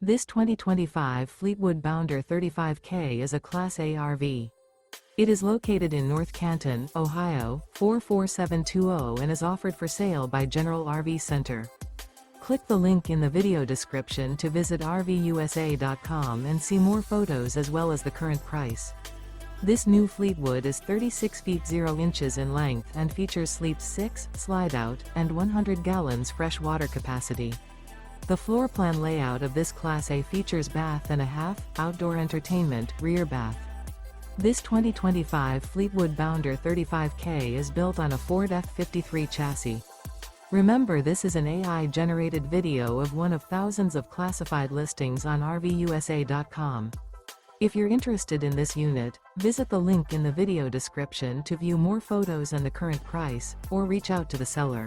This 2025 Fleetwood Bounder 35K is a Class A RV. It is located in North Canton, Ohio, 44720 and is offered for sale by General RV Center. Click the link in the video description to visit RVUSA.com and see more photos as well as the current price. This new Fleetwood is 36 feet 0 inches in length and features sleeps 6, Slideout, and 100 gallons fresh water capacity. The floor plan layout of this Class A features bath and a half, outdoor entertainment, rear bath. This 2025 Fleetwood Bounder 35K is built on a Ford F53 chassis. Remember, this is an AI-generated video of one of thousands of classified listings on RVUSA.com. If you're interested in this unit, visit the link in the video description to view more photos and the current price, or reach out to the seller.